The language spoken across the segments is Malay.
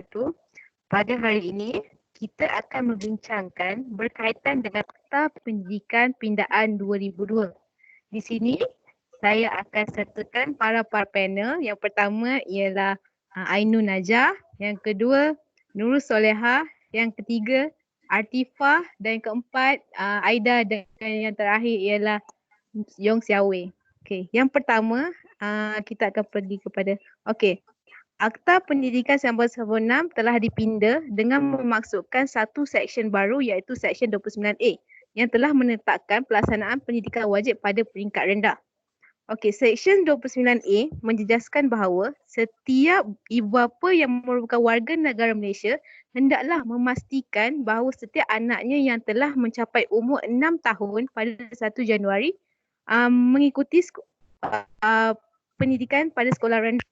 wabarakatuh. Pada hari ini, kita akan membincangkan berkaitan dengan Akta Pendidikan Pindaan 2002. Di sini, saya akan sertakan para panel. Yang pertama ialah Ainun Najah, yang kedua Nurul Soleha, yang ketiga Artifah dan yang keempat Aida dan yang terakhir ialah Yong Xiaowei. Okey, yang pertama kita akan pergi kepada Akta Pendidikan 1996 telah dipinda dengan memasukkan satu seksyen baru iaitu seksyen 29A yang telah menetapkan pelaksanaan pendidikan wajib pada peringkat rendah. Okey, seksyen 29A menjejaskan bahawa setiap ibu bapa yang merupakan warga negara Malaysia hendaklah memastikan bahawa setiap anaknya yang telah mencapai umur 6 tahun pada 1 Januari mengikuti pendidikan pada sekolah rendah.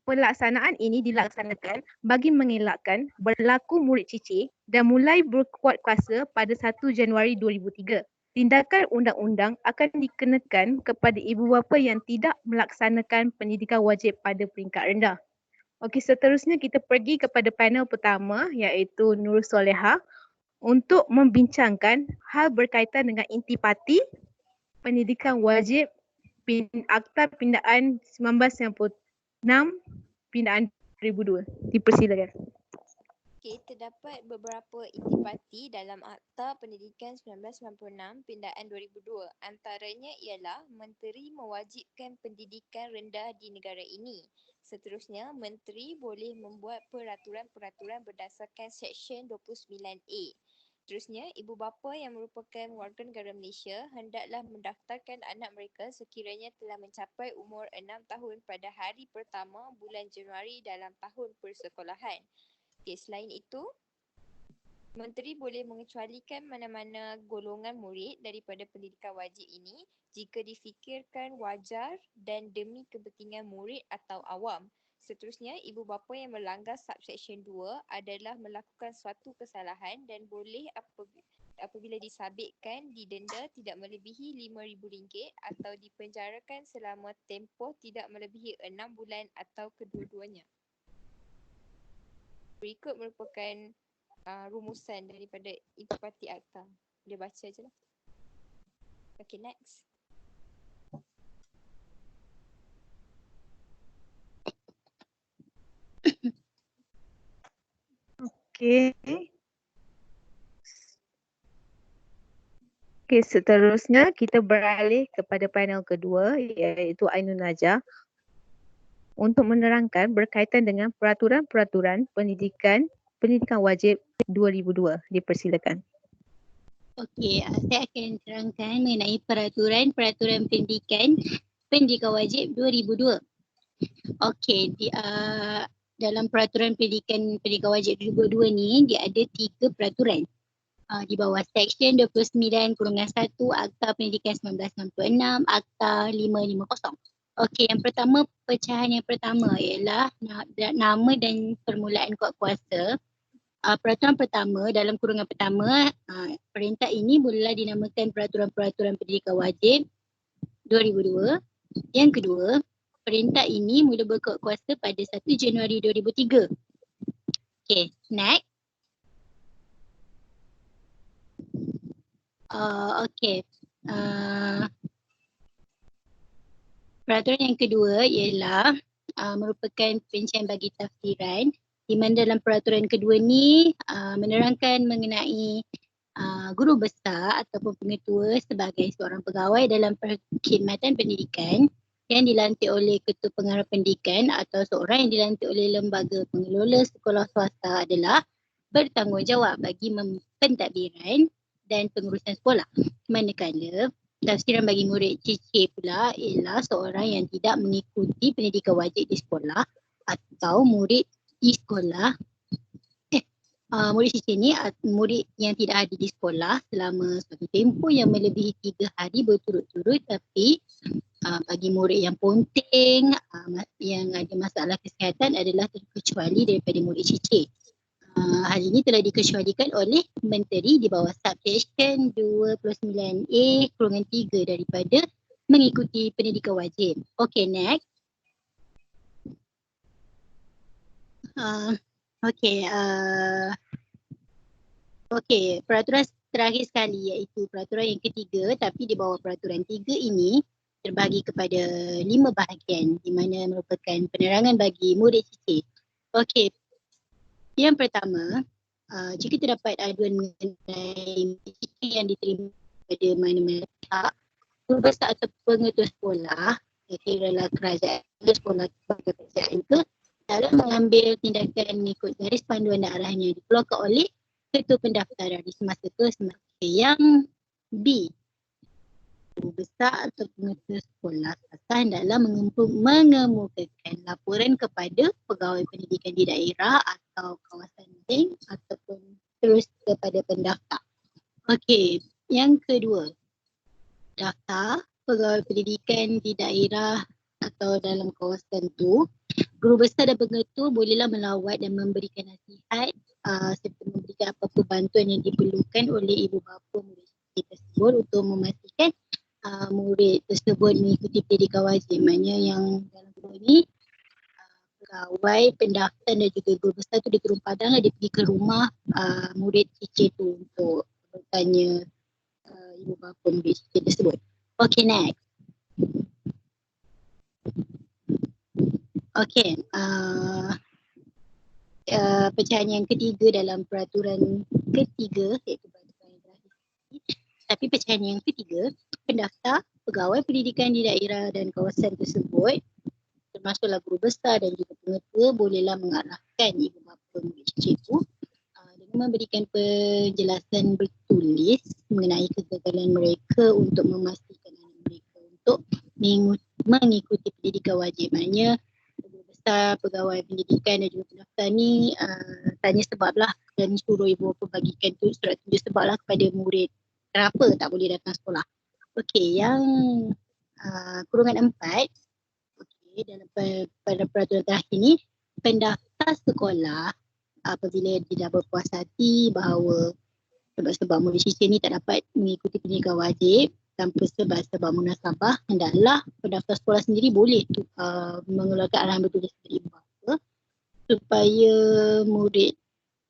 Pelaksanaan ini dilaksanakan bagi mengelakkan berlaku murid cicir dan mulai berkuat kuasa pada 1 Januari 2003. Tindakan undang-undang akan dikenakan kepada ibu bapa yang tidak melaksanakan pendidikan wajib pada peringkat rendah. Okey, seterusnya kita pergi kepada panel pertama iaitu Nurul Soleha untuk membincangkan hal berkaitan dengan intipati pendidikan wajib Akta Pindaan 1996 Pindaan 2002. Dipersilakan. Okey, terdapat beberapa intipati dalam Akta Pendidikan 1996 Pindaan 2002. Antaranya ialah Menteri mewajibkan pendidikan rendah di negara ini. Seterusnya, Menteri boleh membuat peraturan-peraturan berdasarkan Seksyen 29A. Seterusnya, ibu bapa yang merupakan warga negara Malaysia hendaklah mendaftarkan anak mereka sekiranya telah mencapai umur 6 tahun pada hari pertama bulan Januari dalam tahun persekolahan. Okay, selain itu, Menteri boleh mengecualikan mana-mana golongan murid daripada pendidikan wajib ini jika difikirkan wajar dan demi kepentingan murid atau awam. Seterusnya, ibu bapa yang melanggar subseksyen 2 adalah melakukan suatu kesalahan dan boleh apabila disabitkan didenda tidak melebihi RM5,000 atau dipenjarakan selama tempoh tidak melebihi 6 bulan atau kedua-duanya. Berikut merupakan rumusan daripada intipati akta. Boleh baca je lah. Okay, next. Okey. Okey, seterusnya kita beralih kepada panel kedua iaitu Ainun Najah untuk menerangkan berkaitan dengan peraturan-peraturan pendidikan wajib 2002. Dipersilakan. Okey, saya akan terangkan mengenai peraturan-peraturan pendidikan wajib 2002. Okey, dalam peraturan pendidikan wajib 2002 ni dia ada 3 peraturan. Di bawah Seksyen 29/1 Akta Pendidikan 1996, Akta 550. Okey, yang pertama, pecahan yang pertama ialah nama dan permulaan kuat kuasa. Peraturan pertama dalam kurungan pertama, perintah ini bolehlah dinamakan Peraturan-Peraturan Pendidikan Wajib 2002. Yang kedua, perintah ini mula berkuat kuasa pada 1 Januari 2003. Okey, next. Okey. Peraturan yang kedua ialah merupakan pencairan bagi tafsiran di mana dalam peraturan kedua ni menerangkan mengenai guru besar ataupun pengetua sebagai seorang pegawai dalam perkhidmatan pendidikan yang dilantik oleh Ketua Pengarah Pendidikan atau seorang yang dilantik oleh lembaga pengelola sekolah swasta adalah bertanggungjawab bagi pentadbiran dan pengurusan sekolah. Manakala tafsiran bagi murid cicir pula ialah seorang yang tidak mengikuti pendidikan wajib di sekolah atau murid di sekolah. Murid cicir ni murid yang tidak hadir di sekolah selama suatu tempoh yang melebihi 3 hari berturut-turut, tapi bagi murid yang ponteng, yang ada masalah kesihatan adalah terkecuali daripada murid cicir. Hal ini telah dikecualikan oleh Menteri di bawah Subseksyen 29A/3 daripada mengikuti pendidikan wajib. Okey, next. Okey, okey, peraturan terakhir sekali iaitu peraturan yang ketiga, tapi di bawah peraturan 3 ini terbahagi kepada 5 bahagian di mana merupakan penerangan bagi murid CC. Okey, yang pertama, jika terdapat aduan mengenai CC yang diterima pada mana-mana pihak, guru besar atau pengetua sekolah, kiralah kerajaan ke sekolah sebagai kerajaan ke, dalam mengambil tindakan mengikut garis panduan dan arahan yang dikeluarkan oleh ketua pendaftaran di semasa ke semasa. Yang B, guru besar atau pengetua sekolah swasta hendaklah mengemukakan laporan kepada pegawai pendidikan di daerah atau kawasan bank ataupun terus kepada pendaftar. Okey, yang kedua, daftar pegawai pendidikan di daerah atau dalam kawasan tu, guru besar dan pengetua bolehlah melawat dan memberikan nasihat serta memberikan apa-apa bantuan yang diperlukan oleh ibu bapa murid tersebut untuk memastikan murid tersebut mengikuti pendidikan wajib. Maknanya yang dalam video ni pegawai pendaftar dan juga guru besar tu dia turun padang, dia pergi ke rumah murid teacher tu untuk bertanya ibu bapa murid teacher tersebut. Okay, next. Okay, pecahan yang ketiga dalam peraturan ketiga iaitu peraturan yang terakhir. Tapi pecahan yang ketiga, pendaftar pegawai pendidikan di daerah dan kawasan tersebut termasuklah guru besar dan juga pengetua bolehlah mengarahkan ibu bapa murid cikgu dengan memberikan penjelasan bertulis mengenai kegagalan mereka untuk memastikan anak mereka untuk mengikuti pendidikan wajib. Maknanya guru besar, pegawai pendidikan dan juga pendaftar ni tanya sebablah dan suruh ibu bapa bagikan tu surat tunjuk sebablah kepada murid kenapa tak boleh datang sekolah. Okey, yang kurungan 4, okey, dalam pada peraturan terakhir ni, pendaftar sekolah apabila dia dah berpuas hati bahawa sebab-sebab murid siswa ni tak dapat mengikuti pendidikan wajib tanpa sebab-sebab munasabah, hendaklah pendaftar sekolah sendiri boleh mengeluarkan arahan bertulis dari ibu bapa supaya murid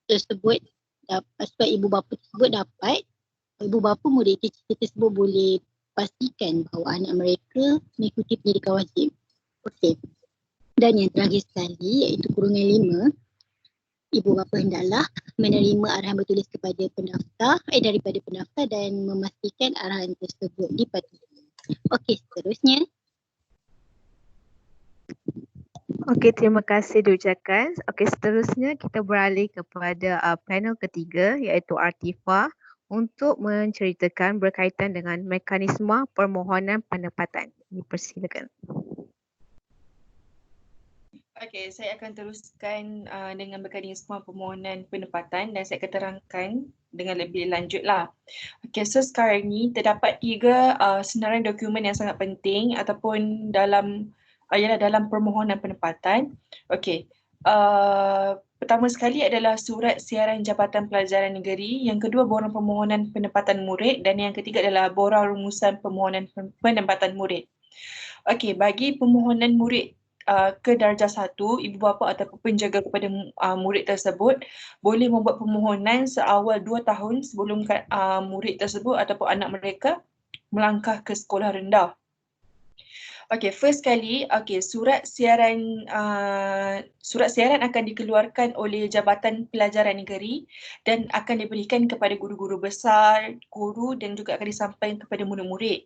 tersebut dapat, supaya ibu bapa tersebut dapat, ibu bapa murid tersebut boleh pastikan bahawa anak mereka mengikuti pendidikan wajib. Okey. Dan yang terakhir sekali iaitu kurungan 5, ibu bapa hendaklah menerima arahan bertulis kepada pendaftar daripada pendaftar dan memastikan arahan tersebut dipatuhi. Okey, seterusnya. Okey, terima kasih diucapkan. Okey, seterusnya kita beralih kepada panel ketiga iaitu Artifa untuk menceritakan berkaitan dengan mekanisme permohonan penempatan. Dipersilakan. Okey, saya akan teruskan dengan mekanisme permohonan penempatan dan saya akan terangkan dengan lebih lanjutlah. Okey, so sekarang ni terdapat 3 senarai dokumen yang sangat penting ataupun dalam ialah dalam permohonan penempatan. Okey. Pertama sekali adalah surat siaran Jabatan Pelajaran Negeri, yang kedua borang permohonan penempatan murid dan yang ketiga adalah borang rumusan permohonan penempatan murid. Okey, bagi permohonan murid ke darjah 1, ibu bapa ataupun penjaga kepada murid tersebut boleh membuat permohonan seawal 2 tahun sebelum murid tersebut ataupun anak mereka melangkah ke sekolah rendah. Okey, first kali, surat siaran akan dikeluarkan oleh Jabatan Pelajaran Negeri dan akan diberikan kepada guru-guru besar, guru dan juga akan disampaikan kepada murid-murid.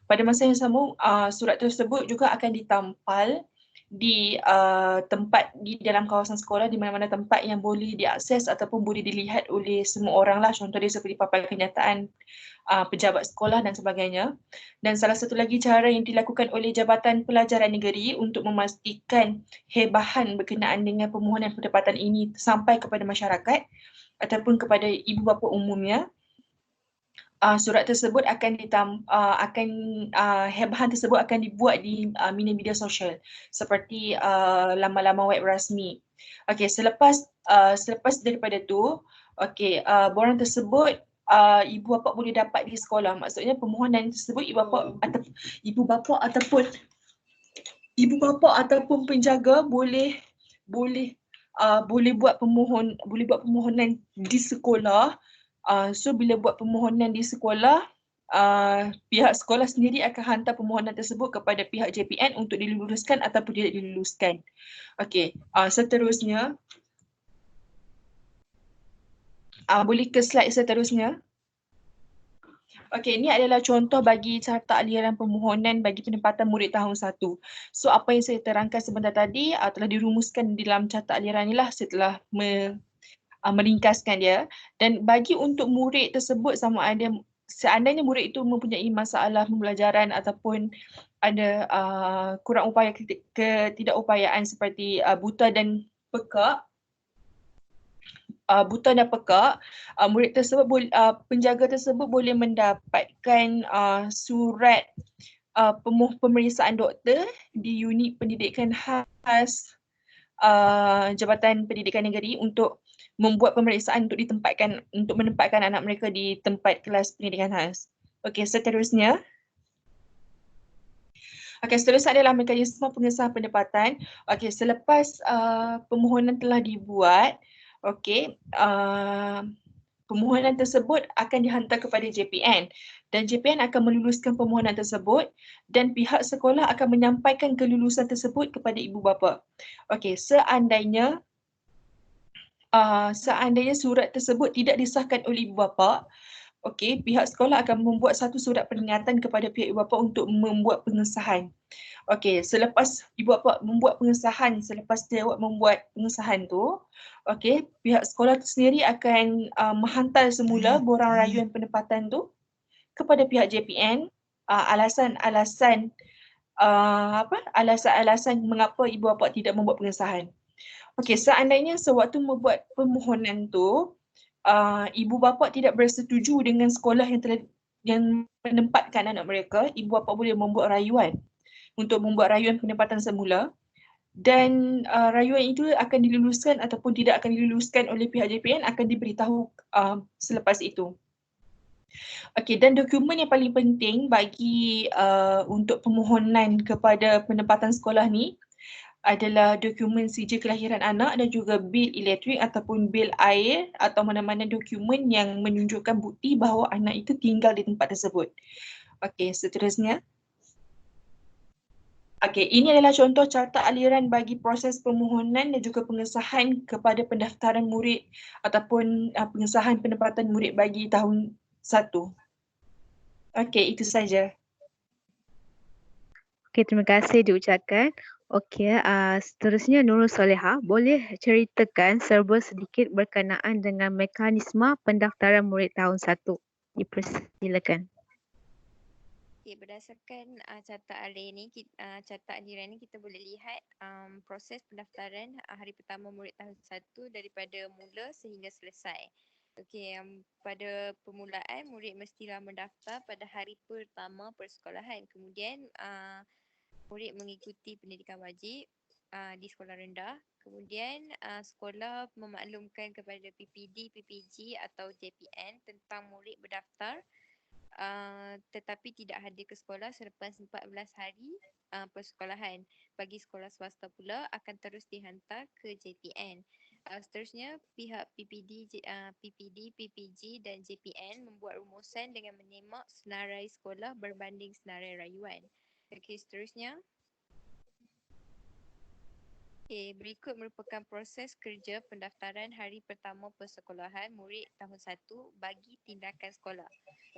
Pada masa yang sama, surat tersebut juga akan ditampal di tempat di dalam kawasan sekolah, di mana-mana tempat yang boleh diakses ataupun boleh dilihat oleh semua orang lah, contoh dia seperti papan kenyataan pejabat sekolah dan sebagainya. Dan salah satu lagi cara yang dilakukan oleh Jabatan Pelajaran Negeri untuk memastikan hebahan berkenaan dengan permohonan penempatan ini sampai kepada masyarakat ataupun kepada ibu bapa umumnya, surat tersebut hebahan tersebut akan dibuat di media sosial seperti laman-laman web rasmi. Okey, selepas daripada tu, borang tersebut ibu bapa boleh dapat di sekolah. Maksudnya permohonan tersebut ibu bapa ataupun penjaga boleh boleh buat permohonan di sekolah. So bila buat permohonan di sekolah, pihak sekolah sendiri akan hantar permohonan tersebut kepada pihak JPN untuk diluluskan ataupun tidak diluluskan. Okey, seterusnya boleh ke slide seterusnya. Okey, ini adalah contoh bagi carta aliran permohonan bagi penempatan murid tahun 1. So apa yang saya terangkan sebentar tadi telah dirumuskan di dalam carta aliran inilah setelah meringkaskan dia. Dan bagi untuk murid tersebut sama ada seandainya murid itu mempunyai masalah pembelajaran ataupun ada kurang upaya ketidakupayaan seperti buta dan pekak, murid tersebut penjaga tersebut boleh mendapatkan surat pemeriksaan doktor di unit pendidikan khas Jabatan Pendidikan Negeri untuk membuat pemeriksaan untuk menempatkan anak mereka di tempat kelas pendidikan khas. Okey, seterusnya. Okey, seterusnya adalah mekanisme pengesahan pendapatan. Okey, selepas permohonan telah dibuat, okey, permohonan tersebut akan dihantar kepada JPN dan JPN akan meluluskan permohonan tersebut dan pihak sekolah akan menyampaikan kelulusan tersebut kepada ibu bapa. Okey, seandainya surat tersebut tidak disahkan oleh ibu bapa, okey, pihak sekolah akan membuat satu surat peringatan kepada pihak ibu bapa untuk membuat pengesahan. Okey, selepas ibu bapa membuat pengesahan, selepas dia membuat pengesahan tu, okey, pihak sekolah tu sendiri akan menghantar semula borang rayuan penempatan tu kepada pihak JPN, alasan-alasan mengapa ibu bapa tidak membuat pengesahan. Okey, seandainya sewaktu membuat permohonan tu, ibu bapa tidak bersetuju dengan sekolah yang menempatkan anak mereka, ibu bapa boleh membuat rayuan untuk membuat rayuan penempatan semula dan rayuan itu akan diluluskan ataupun tidak akan diluluskan oleh pihak JPN akan diberitahu selepas itu. Okey, dan dokumen yang paling penting bagi untuk permohonan kepada penempatan sekolah ni adalah dokumen sijil kelahiran anak dan juga bil elektrik ataupun bil air atau mana-mana dokumen yang menunjukkan bukti bahawa anak itu tinggal di tempat tersebut. Okey, seterusnya. Okey, ini adalah contoh carta aliran bagi proses permohonan dan juga pengesahan kepada pendaftaran murid ataupun pengesahan penempatan murid bagi tahun 1. Okey, itu saja. Okey, terima kasih diucapkan. Okey, seterusnya Nurul Soleha, boleh ceritakan serba sedikit berkenaan dengan mekanisme pendaftaran murid tahun 1. Dipersilakan. Okay, berdasarkan carta aliran ni kita boleh lihat proses pendaftaran hari pertama murid tahun 1 daripada mula sehingga selesai. Okey, pada permulaan murid mestilah mendaftar pada hari pertama persekolahan. Kemudian murid mengikuti pendidikan wajib di sekolah rendah. Kemudian sekolah memaklumkan kepada PPD, PPG atau JPN tentang murid berdaftar tetapi tidak hadir ke sekolah selepas 14 hari persekolahan. Bagi sekolah swasta pula akan terus dihantar ke JPN. Seterusnya pihak PPD, PPG dan JPN membuat rumusan dengan menyemak senarai sekolah berbanding senarai rayuan. Okey, seterusnya. Okay, berikut merupakan proses kerja pendaftaran hari pertama persekolahan murid tahun 1 bagi tindakan sekolah.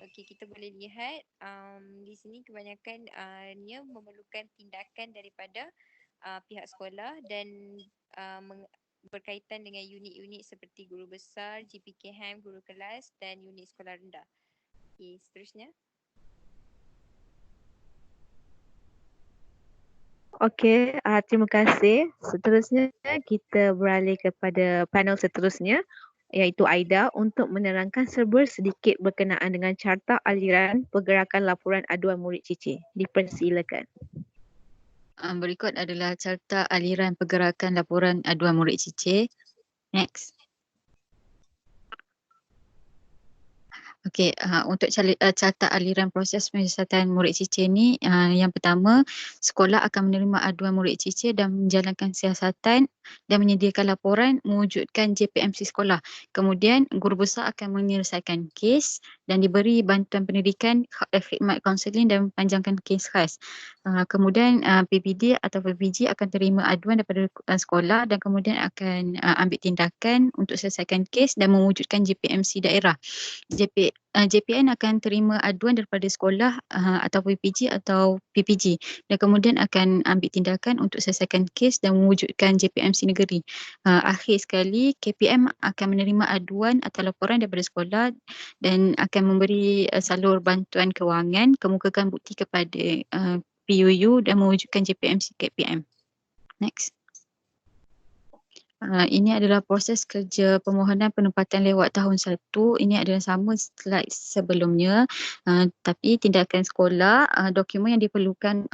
Okey, kita boleh lihat di sini kebanyakan ia memerlukan tindakan daripada pihak sekolah dan berkaitan dengan unit-unit seperti guru besar, GPKHAM, guru kelas dan unit sekolah rendah. Okey, seterusnya. Okey, terima kasih. Seterusnya kita beralih kepada panel seterusnya iaitu Aida untuk menerangkan serba sedikit berkenaan dengan carta aliran pergerakan laporan aduan murid CC. Dipersilakan. Berikut adalah carta aliran pergerakan laporan aduan murid CC. Next. Okey, untuk carta aliran proses penyiasatan murid cicir ni, yang pertama, sekolah akan menerima aduan murid cicir dan menjalankan siasatan dan menyediakan laporan mewujudkan JPMC sekolah. Kemudian guru besar akan menyelesaikan kes dan diberi bantuan pendidikan, khidmat kaunseling dan panjangkan kes khas. Kemudian PPD atau PPG akan terima aduan daripada sekolah dan kemudian akan ambil tindakan untuk selesaikan kes dan mewujudkan JPMC daerah. JPN akan terima aduan daripada sekolah atau PPG atau PPG dan kemudian akan ambil tindakan untuk selesaikan kes dan mewujudkan JPMC negeri. Akhir sekali, KPM akan menerima aduan atau laporan daripada sekolah dan akan memberi salur bantuan kewangan, kemukakan bukti kepada PUU dan mewujudkan JPMC KPM. Next. Ini adalah proses kerja permohonan penempatan lewat tahun 1. Ini adalah sama slide sebelumnya, tapi tindakan sekolah, dokumen yang diperlukan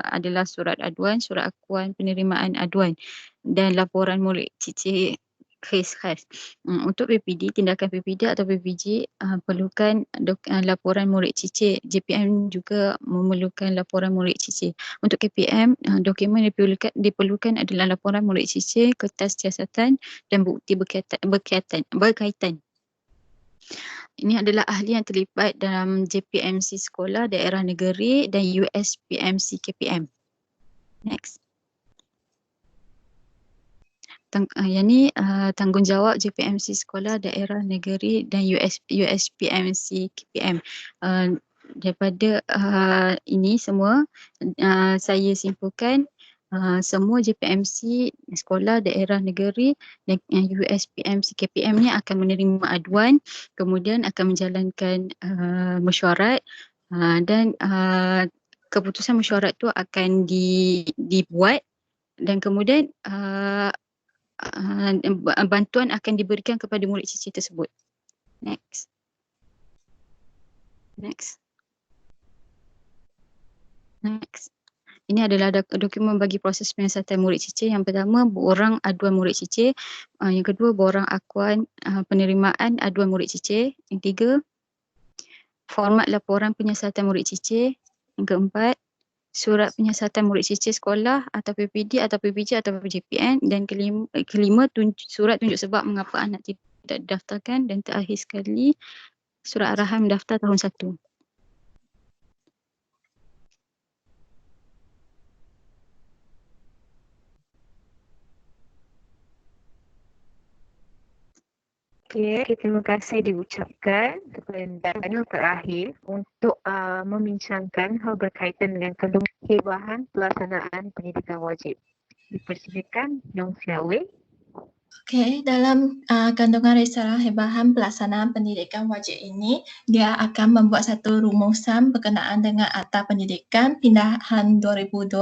adalah surat aduan, surat akuan penerimaan aduan dan laporan murid cicir kes khas. Untuk PPD, tindakan PPD atau PPG perlukan laporan murid cicir. JPM juga memerlukan laporan murid cicir. Untuk KPM, dokumen yang diperlukan adalah laporan murid cicir, kertas siasatan dan bukti berkaitan. Ini adalah ahli yang terlibat dalam JPMC sekolah, daerah negeri dan USPMC KPM. Next. Yang ni tanggungjawab JPMC sekolah, daerah negeri dan USPMC KPM. Daripada ini semua saya simpulkan semua JPMC sekolah, daerah negeri dan USPMC KPM ni akan menerima aduan, kemudian akan menjalankan mesyuarat dan keputusan mesyuarat tu akan dibuat dan kemudian bantuan akan diberikan kepada murid cicir tersebut. Next. Ini adalah dokumen bagi proses penyiasatan murid cicir. Yang pertama, borang aduan murid cicir. Yang kedua, borang akuan penerimaan aduan murid cicir. Yang tiga, format laporan penyiasatan murid cicir. Yang keempat, surat penyiasatan murid cicir sekolah atau PPD atau PPG atau JPN. Dan kelima surat tunjuk sebab mengapa anak tidak didaftarkan. Dan terakhir sekali, surat arahan mendaftar tahun 1. Okey, terima kasih diucapkan kepada panel terakhir untuk membincangkan hal berkaitan dengan kehebahan pelaksanaan pendidikan wajib. Dipersilakan Yong Sia Wei. Okey, dalam kandungan risalah hebahan pelaksanaan pendidikan wajib ini, dia akan membuat satu rumusan berkenaan dengan Akta Pendidikan Pindahan 2002.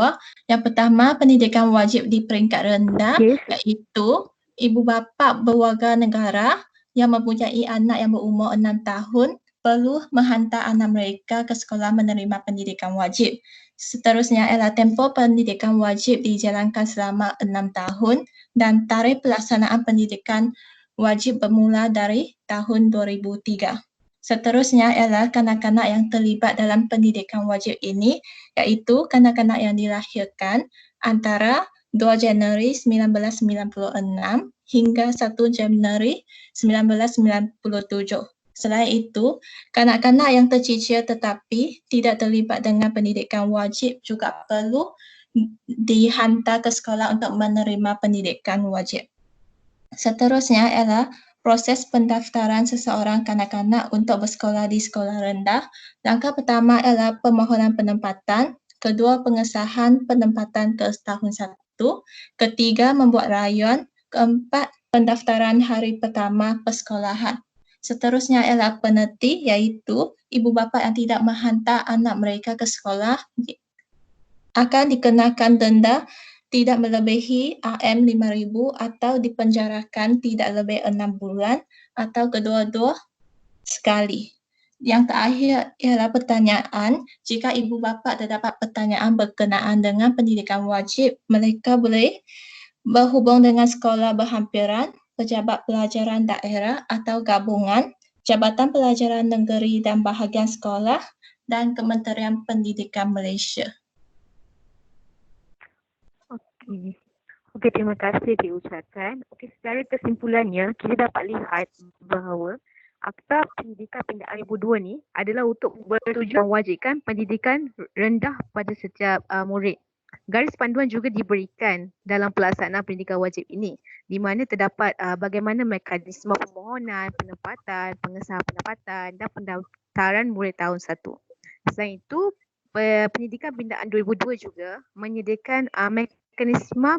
Yang pertama, pendidikan wajib di peringkat rendah, iaitu ibu bapa berwarga negara yang mempunyai anak yang berumur 6 tahun perlu menghantar anak mereka ke sekolah menerima pendidikan wajib. Seterusnya ialah tempoh pendidikan wajib dijalankan selama 6 tahun dan tarikh pelaksanaan pendidikan wajib bermula dari tahun 2003. Seterusnya ialah kanak-kanak yang terlibat dalam pendidikan wajib ini, iaitu kanak-kanak yang dilahirkan antara 2 Januari 1996 hingga 1 Januari 1997. Selain itu, kanak-kanak yang tercicir tetapi tidak terlibat dengan pendidikan wajib juga perlu dihantar ke sekolah untuk menerima pendidikan wajib. Seterusnya ialah proses pendaftaran seseorang kanak-kanak untuk bersekolah di sekolah rendah. Langkah pertama ialah permohonan penempatan, kedua pengesahan penempatan ke tahun 1, ketiga membuat rayuan, keempat pendaftaran hari pertama persekolahan. Seterusnya ialah penalti, iaitu ibu bapa yang tidak menghantar anak mereka ke sekolah akan dikenakan denda tidak melebihi RM5,000 atau dipenjarakan tidak lebih 6 bulan atau kedua-dua sekali. Yang terakhir ialah pertanyaan. Jika ibu bapa terdapat pertanyaan berkenaan dengan pendidikan wajib, mereka boleh berhubung dengan sekolah berhampiran, pejabat pelajaran daerah atau gabungan Jabatan Pelajaran Negeri dan Bahagian Sekolah dan Kementerian Pendidikan Malaysia. Okey, terima kasih diucapkan. Okey, secara kesimpulannya kita dapat lihat bahawa Akta Pendidikan Pindaan 2002 ni adalah untuk bertujuan mewajibkan pendidikan rendah pada setiap murid. Garis panduan juga diberikan dalam pelaksanaan pendidikan wajib ini, di mana terdapat bagaimana mekanisme permohonan, penempatan, pengesahan pendapatan dan pendaftaran murid tahun 1. Selain itu, pendidikan pindaan 2002 juga menyediakan mekanisme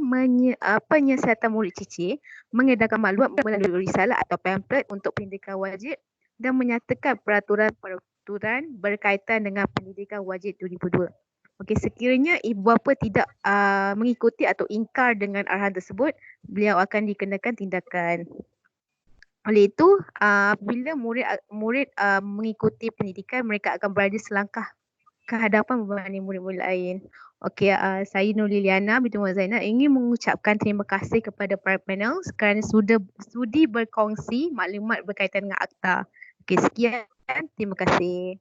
penyiasatan murid cicir, mengedarkan maklumat melalui risalah atau pamflet untuk pendidikan wajib dan menyatakan peraturan berkaitan dengan pendidikan wajib 2002. Okey, sekiranya ibu bapa tidak mengikuti atau ingkar dengan arahan tersebut, beliau akan dikenakan tindakan. Oleh itu, bila murid mengikuti pendidikan, mereka akan berada selangkah ke hadapan berbanding murid-murid lain. Okey, saya Nur Liliana binti Muhammad Zainal ingin mengucapkan terima kasih kepada para panel kerana sudi berkongsi maklumat berkaitan dengan akta. Okey, sekian. Terima kasih.